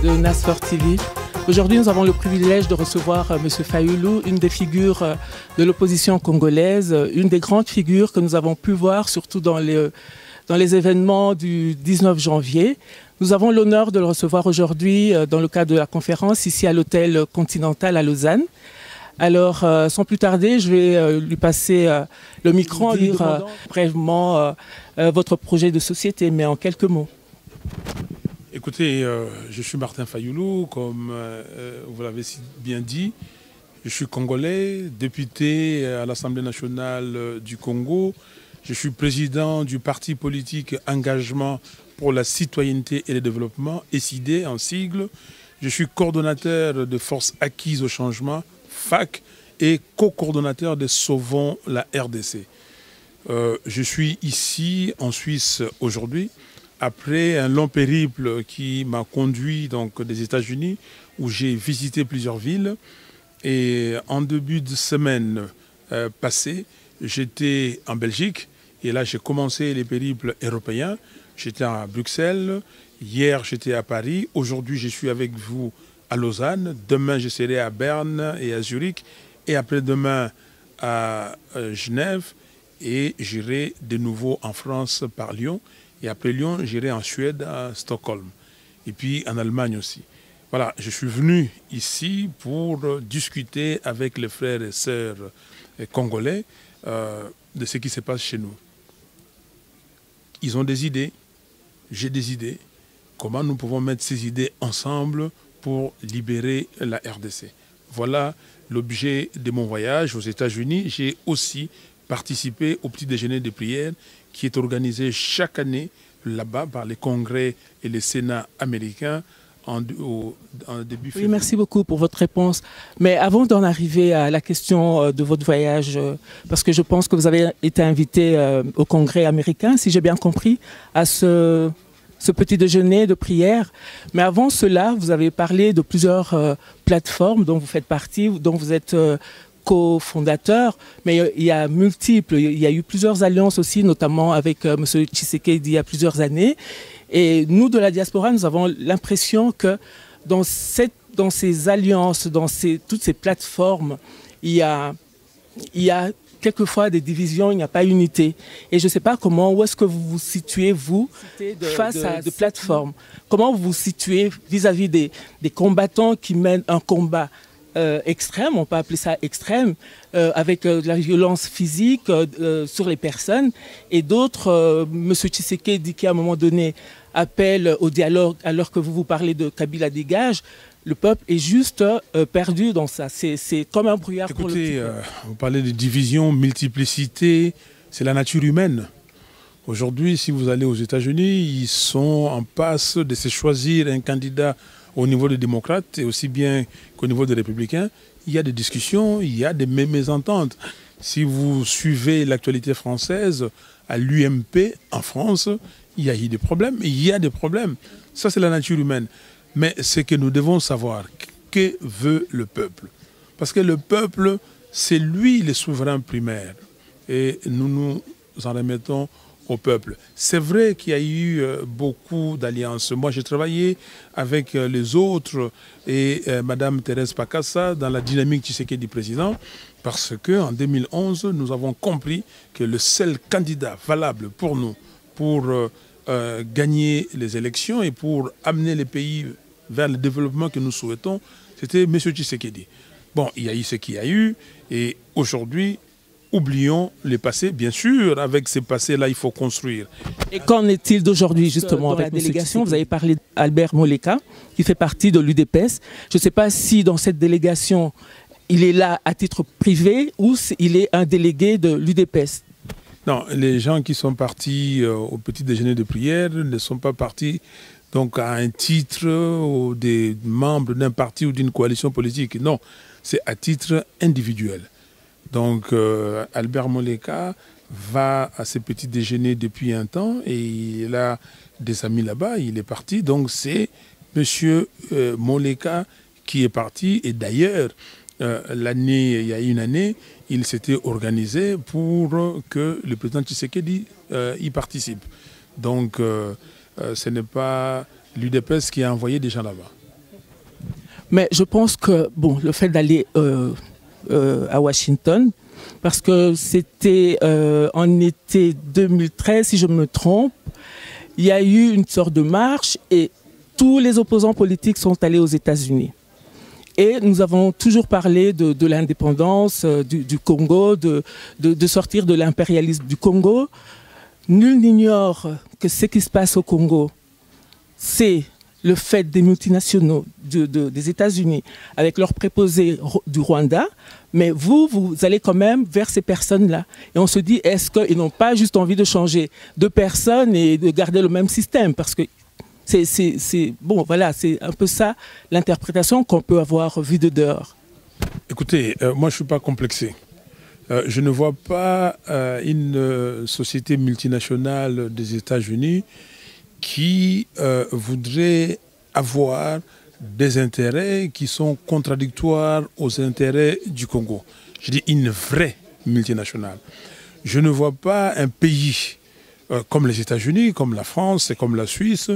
de Nasfor TV. Aujourd'hui, nous avons le privilège de recevoir M. Fayulu, une des figures de l'opposition congolaise, une des grandes figures que nous avons pu voir, surtout dans les événements du 19 janvier. Nous avons l'honneur de le recevoir aujourd'hui dans le cadre de la conférence ici à l'hôtel Continental à Lausanne. Alors, sans plus tarder, je vais lui passer le micro en lui demandant brièvement votre projet de société, mais en quelques mots. Écoutez, je suis Martin Fayulu, comme vous l'avez si bien dit. Je suis congolais, député à l'Assemblée nationale du Congo. Je suis président du parti politique Engagement pour la citoyenneté et le développement, SID en sigle. Je suis coordonnateur de Forces acquises au changement, FAC, et co-coordonnateur de Sauvons la RDC. Je suis ici en Suisse aujourd'hui, après un long périple qui m'a conduit donc des États-Unis, où j'ai visité plusieurs villes. Et en début de semaine passée, j'étais en Belgique, et là j'ai commencé les périples européens. J'étais à Bruxelles, hier j'étais à Paris, aujourd'hui je suis avec vous à Lausanne, demain je serai à Berne et à Zurich, et après-demain à Genève, et j'irai de nouveau en France par Lyon, et après Lyon j'irai en Suède à Stockholm, et puis en Allemagne aussi. Voilà, je suis venu ici pour discuter avec les frères et sœurs congolais de ce qui se passe chez nous. Ils ont des idées, j'ai des idées. Comment nous pouvons mettre ces idées ensemble pour libérer la RDC? Voilà l'objet de mon voyage aux États-Unis. J'ai aussi participé au petit déjeuner de prière qui est organisé chaque année là-bas par les congrès et les sénats américains en début février. Oui, merci beaucoup pour votre réponse. Mais avant d'en arriver à la question de votre voyage, parce que je pense que vous avez été invité au congrès américain, si j'ai bien compris, à ce petit déjeuner de prière. Mais avant cela, vous avez parlé de plusieurs plateformes dont vous faites partie, dont vous êtes cofondateur, mais il y a multiples. Il y a eu plusieurs alliances aussi, notamment avec M. Tshisekedi il y a plusieurs années. Et nous, de la diaspora, nous avons l'impression que dans ces alliances, dans toutes ces plateformes, il y a quelquefois des divisions, il n'y a pas unité. Et je ne sais pas où est-ce que vous vous situez, vous, face à des plateformes. Comment vous vous situez vis-à-vis des combattants qui mènent un combat extrême, on peut appeler ça extrême, avec de la violence physique sur les personnes, et d'autres, M. Tshisekedi qui à un moment donné appelle au dialogue alors que vous parlez de Kabila dégage. Le peuple est juste perdu dans ça. C'est comme un brouillard. Écoutez, pour le petit peuple. Vous parlez de division, multiplicité, c'est la nature humaine. Aujourd'hui, si vous allez aux États-Unis, ils sont en passe de se choisir un candidat au niveau des démocrates et aussi bien qu'au niveau des républicains. Il y a des discussions, il y a des mésententes. Si vous suivez l'actualité française, à l'UMP en France, il y a eu des problèmes, il y a des problèmes. Ça, c'est la nature humaine. Mais ce que nous devons savoir, que veut le peuple? Parce que le peuple, c'est lui le souverain primaire. Et nous nous en remettons au peuple. C'est vrai qu'il y a eu beaucoup d'alliances. Moi, j'ai travaillé avec les autres et Mme Thérèse Pakassa dans la dynamique Tshisekedi président, parce qu'en 2011, nous avons compris que le seul candidat valable pour nous, pour gagner les élections et pour amener les pays vers le développement que nous souhaitons, c'était M. Tshisekedi. Bon, il y a eu ce qu'il y a eu, et aujourd'hui, oublions les passés, bien sûr, avec ces passés-là, il faut construire. Et qu'en est-il d'aujourd'hui, justement, avec la délégation? Vous avez parlé d'Albert Moleka, qui fait partie de l'UDPS. Je ne sais pas si dans cette délégation, il est là à titre privé ou s'il est un délégué de l'UDPS. Non, les gens qui sont partis au petit déjeuner de prière ne sont pas partis donc à un titre ou des membres d'un parti ou d'une coalition politique. Non, c'est à titre individuel. Donc Albert Moleka va à ce petit déjeuner depuis un temps et il a des amis là-bas, il est parti. Donc c'est M. Moleka qui est parti. Et d'ailleurs, il y a une année, il s'était organisé pour que le président Tshisekedi y participe. Donc ce n'est pas l'UDPS qui a envoyé des gens là-bas. Mais je pense que bon, le fait d'aller à Washington, parce que c'était en été 2013, si je me trompe, il y a eu une sorte de marche et tous les opposants politiques sont allés aux États-Unis. Et nous avons toujours parlé de l'indépendance du Congo, de sortir de l'impérialisme du Congo. Nul n'ignore que ce qui se passe au Congo, c'est le fait des multinationaux des États-Unis avec leurs préposés du Rwanda. Mais vous allez quand même vers ces personnes-là. Et on se dit, est-ce qu'ils n'ont pas juste envie de changer de personnes et de garder le même système? Parce que bon, voilà, c'est un peu ça l'interprétation qu'on peut avoir vue de dehors. Écoutez, moi je ne suis pas complexé. Je ne vois pas une société multinationale des États-Unis qui voudrait avoir des intérêts qui sont contradictoires aux intérêts du Congo. Je dis une vraie multinationale. Je ne vois pas un pays comme les États-Unis, comme la France et comme la Suisse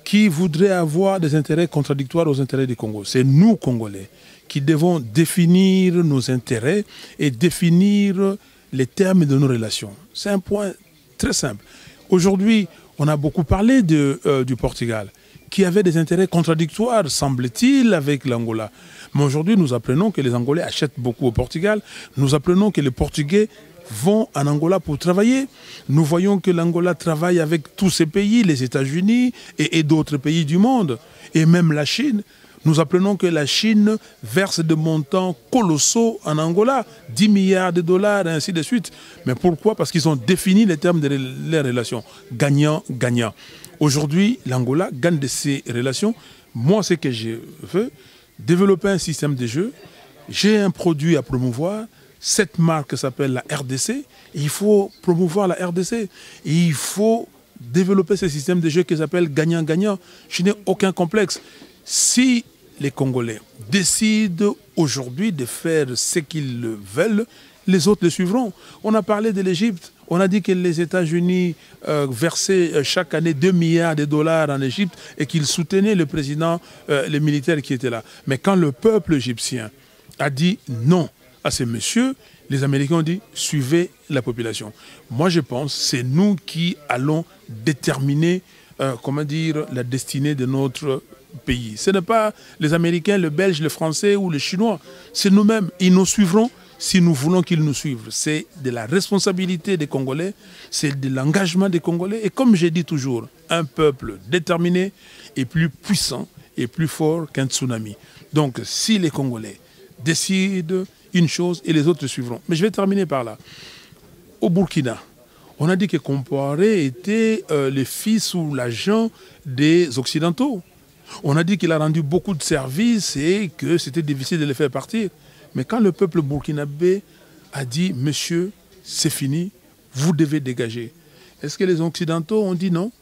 qui voudrait avoir des intérêts contradictoires aux intérêts du Congo. C'est nous, Congolais, qui devons définir nos intérêts et définir les termes de nos relations. C'est un point très simple. Aujourd'hui, on a beaucoup parlé du Portugal, qui avait des intérêts contradictoires, semble-t-il, avec l'Angola. Mais aujourd'hui, nous apprenons que les Angolais achètent beaucoup au Portugal. Nous apprenons que les Portugais vont en Angola pour travailler. Nous voyons que l'Angola travaille avec tous ces pays, les États-Unis et d'autres pays du monde, et même la Chine. Nous apprenons que la Chine verse des montants colossaux en Angola, 10 milliards de dollars, et ainsi de suite. Mais pourquoi? Parce qu'ils ont défini les termes de leurs relations. Gagnant-gagnant. Aujourd'hui, l'Angola gagne de ces relations. Moi, ce que je veux, développer un système de jeu. J'ai un produit à promouvoir. Cette marque s'appelle la RDC. Et il faut promouvoir la RDC. Et il faut développer ce système de jeu qui s'appelle gagnant-gagnant. Je n'ai aucun complexe. Si les Congolais décident aujourd'hui de faire ce qu'ils veulent, les autres le suivront. On a parlé de l'Égypte. On a dit que les États-Unis versaient chaque année 2 milliards de dollars en Égypte et qu'ils soutenaient le président, les militaires qui étaient là. Mais quand le peuple égyptien a dit non à ces messieurs, les Américains ont dit suivez la population. Moi je pense que c'est nous qui allons déterminer la destinée de notre pays. Ce n'est pas les Américains, les Belges, les Français ou les Chinois. C'est nous-mêmes. Ils nous suivront si nous voulons qu'ils nous suivent. C'est de la responsabilité des Congolais, c'est de l'engagement des Congolais. Et comme j'ai dit toujours, un peuple déterminé est plus puissant et plus fort qu'un tsunami. Donc si les Congolais décident une chose et les autres suivront. Mais je vais terminer par là. Au Burkina, on a dit que Compaoré était le fils ou l'agent des Occidentaux. On a dit qu'il a rendu beaucoup de services et que c'était difficile de les faire partir. Mais quand le peuple burkinabé a dit « Monsieur, c'est fini, vous devez dégager », est-ce que les Occidentaux ont dit non?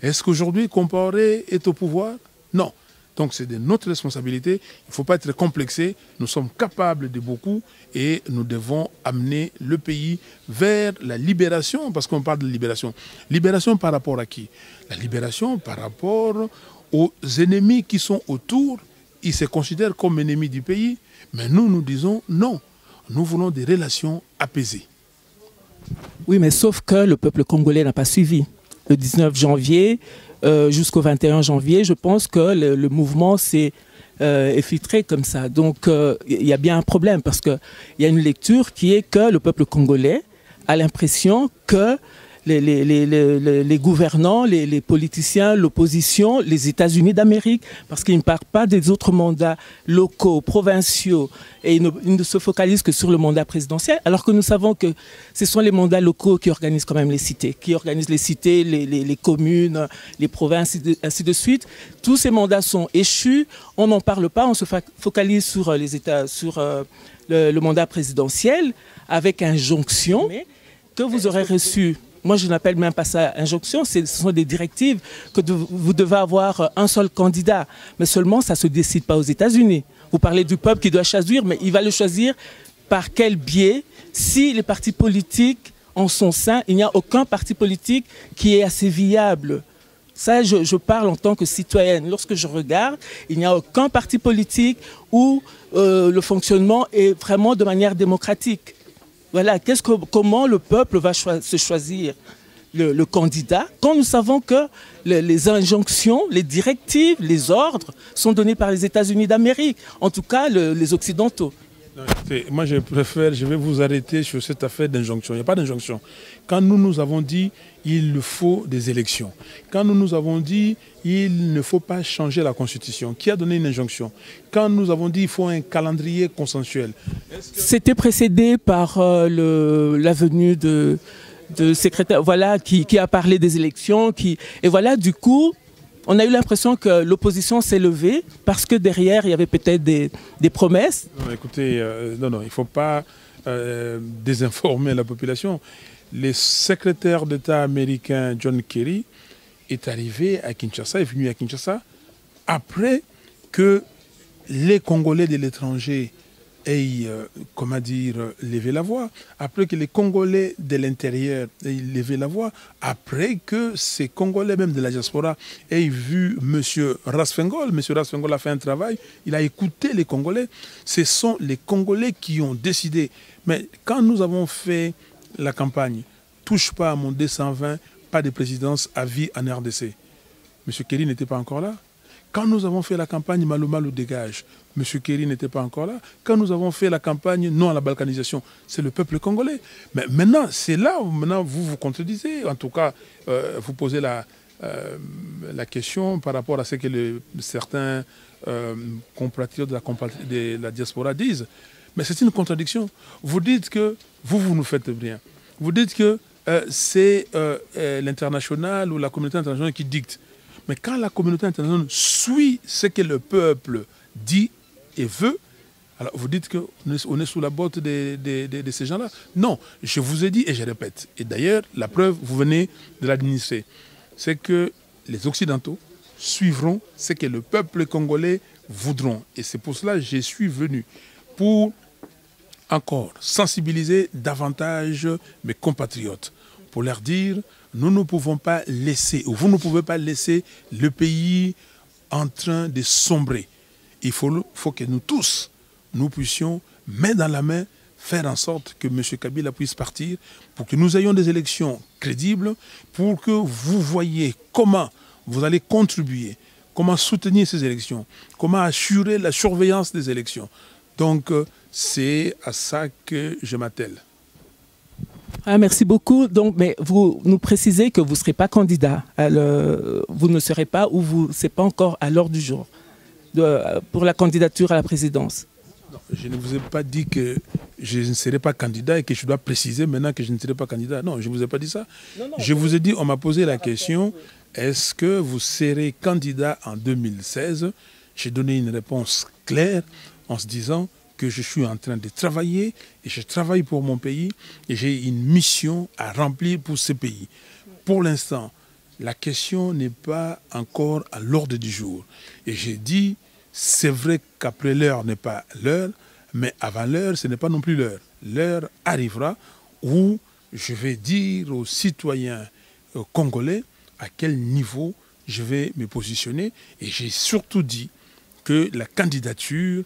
Est-ce qu'aujourd'hui Compaoré est au pouvoir? Non. Donc c'est de notre responsabilité, il ne faut pas être complexé, nous sommes capables de beaucoup et nous devons amener le pays vers la libération, parce qu'on parle de libération. Libération par rapport à qui? La libération par rapport aux ennemis qui sont autour. Ils se considèrent comme ennemis du pays, mais nous, nous disons non. Nous voulons des relations apaisées. Oui, mais sauf que le peuple congolais n'a pas suivi. Le 19 janvier jusqu'au 21 janvier, je pense que le mouvement s'est effiltré comme ça. Donc, il y a bien un problème parce qu'il y a une lecture qui est que le peuple congolais a l'impression que les gouvernants, les politiciens, l'opposition, les États-Unis d'Amérique, parce qu'ils ne parlent pas des autres mandats locaux, provinciaux, et ils ne se focalisent que sur le mandat présidentiel, alors que nous savons que ce sont les mandats locaux qui organisent quand même les cités, les communes, les provinces, ainsi de suite. Tous ces mandats sont échus, on n'en parle pas, on se focalise sur les États, sur le mandat présidentiel, avec injonction que vous aurez reçu. Moi, je n'appelle même pas ça injonction, ce sont des directives que vous devez avoir un seul candidat. Mais seulement, ça ne se décide pas aux États-Unis. Vous parlez du peuple qui doit choisir, mais il va le choisir par quel biais? Si les partis politiques en son sein, il n'y a aucun parti politique qui est assez viable. Ça, je parle en tant que citoyenne. Lorsque je regarde, il n'y a aucun parti politique où le fonctionnement est vraiment de manière démocratique. Voilà, comment le peuple va se choisir le candidat quand nous savons que les injonctions, les directives, les ordres sont donnés par les États-Unis d'Amérique, en tout cas les Occidentaux. Non, moi, je vais vous arrêter sur cette affaire d'injonction. Il n'y a pas d'injonction. Quand nous avons dit il faut des élections, quand nous avons dit il ne faut pas changer la Constitution, qui a donné une injonction? Quand nous avons dit il faut un calendrier consensuel. C'était précédé par la venue de secrétaire, voilà, qui a parlé des élections, et voilà, du coup, on a eu l'impression que l'opposition s'est levée parce que derrière, il y avait peut-être des promesses. Non, écoutez, non, il ne faut pas désinformer la population. Le secrétaire d'État américain John Kerry est arrivé à Kinshasa, est venu à Kinshasa après que les Congolais de l'étranger aient, comment dire, levé la voix, après que les Congolais de l'intérieur aient levé la voix, après que ces Congolais même de la diaspora aient vu M. Rasfengol. M. Rasfengol a fait un travail, il a écouté les Congolais. Ce sont les Congolais qui ont décidé. Mais quand nous avons fait la campagne « Touche pas à mon 220, pas de présidence à vie en RDC », M. Kerry n'était pas encore là. Quand nous avons fait la campagne Malo Malo dégage, M. Kerry n'était pas encore là. Quand nous avons fait la campagne non à la balkanisation, c'est le peuple congolais. Mais maintenant, c'est là où maintenant vous vous contredisez. En tout cas, vous posez la question par rapport à ce que certains compatriotes de la diaspora disent. Mais c'est une contradiction. Vous dites que vous nous faites rien. Vous dites que c'est l'international ou la communauté internationale qui dicte. Mais quand la communauté internationale suit ce que le peuple dit et veut, alors vous dites qu'on est sous la botte de ces gens-là. Non, je vous ai dit et je répète. Et d'ailleurs, la preuve, vous venez de l'administrer. C'est que les Occidentaux suivront ce que le peuple congolais voudront. Et c'est pour cela que je suis venu pour encore sensibiliser davantage mes compatriotes, pour leur dire, nous ne pouvons pas laisser, ou vous ne pouvez pas laisser le pays en train de sombrer. Il faut que nous tous, nous puissions, main dans la main, faire en sorte que M. Kabila puisse partir, pour que nous ayons des élections crédibles, pour que vous voyez comment vous allez contribuer, comment soutenir ces élections, comment assurer la surveillance des élections. Donc, c'est à ça que je m'attelle. Ah, merci beaucoup. Donc, mais vous nous précisez que vous ne serez pas candidat. Vous ne serez pas ou ce n'est pas encore à l'ordre du jour pour la candidature à la présidence. Non, je ne vous ai pas dit que je ne serai pas candidat et que je dois préciser maintenant que je ne serai pas candidat. Non, je ne vous ai pas dit ça. Non, je vous ai dit, on m'a posé la question, est-ce que vous serez candidat en 2016? J'ai donné une réponse claire en se disant que je suis en train de travailler et je travaille pour mon pays et j'ai une mission à remplir pour ce pays. Pour l'instant, la question n'est pas encore à l'ordre du jour. Et j'ai dit, c'est vrai qu'après l'heure n'est pas l'heure, mais avant l'heure, ce n'est pas non plus l'heure. L'heure arrivera où je vais dire aux citoyens congolais à quel niveau je vais me positionner. Et j'ai surtout dit que la candidature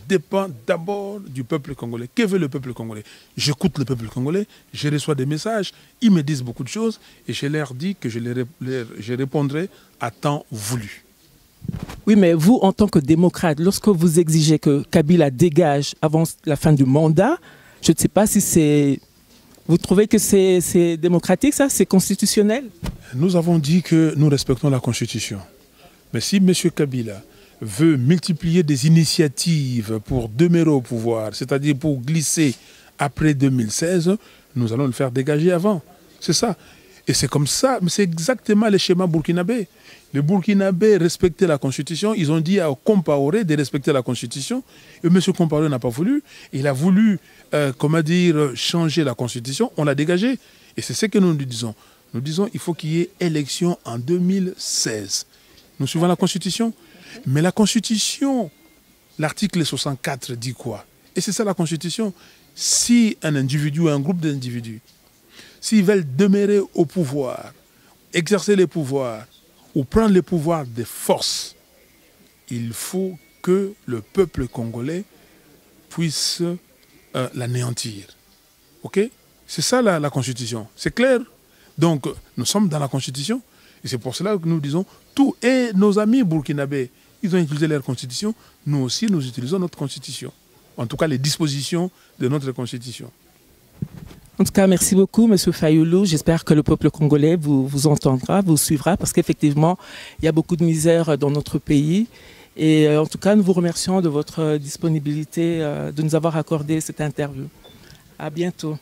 dépend d'abord du peuple congolais. Que veut le peuple congolais? J'écoute le peuple congolais, je reçois des messages, ils me disent beaucoup de choses et je leur dis que je répondrai à temps voulu. Oui, mais vous, en tant que démocrate, lorsque vous exigez que Kabila dégage avant la fin du mandat, je ne sais pas si c'est... Vous trouvez que c'est démocratique, ça? C'est constitutionnel? Nous avons dit que nous respectons la Constitution. Mais si M. Kabila veut multiplier des initiatives pour demeurer au pouvoir, c'est-à-dire pour glisser après 2016, nous allons le faire dégager avant. C'est ça. Et c'est comme ça, mais c'est exactement le schéma burkinabé. Les Burkinabés respectaient la Constitution, ils ont dit à Compaoré de respecter la Constitution, et M. Compaoré n'a pas voulu. Il a voulu, comment dire, changer la Constitution, on l'a dégagé. Et c'est ce que nous lui disons. Nous disons qu'il faut qu'il y ait élection en 2016. Nous suivons la Constitution. Mais la Constitution, l'article 64 dit quoi? Et c'est ça la Constitution. Si un individu ou un groupe d'individus, s'ils veulent demeurer au pouvoir, exercer les pouvoirs, ou prendre le pouvoir des forces, il faut que le peuple congolais puisse l'anéantir. Ok? C'est ça la Constitution. C'est clair? Donc, nous sommes dans la Constitution. Et c'est pour cela que nous disons tout. Et nos amis burkinabés, ils ont utilisé leur Constitution. Nous aussi, nous utilisons notre Constitution. En tout cas, les dispositions de notre Constitution. En tout cas, merci beaucoup, M. Fayulu. J'espère que le peuple congolais vous entendra, vous suivra, parce qu'effectivement, il y a beaucoup de misère dans notre pays. Et en tout cas, nous vous remercions de votre disponibilité, de nous avoir accordé cette interview. À bientôt.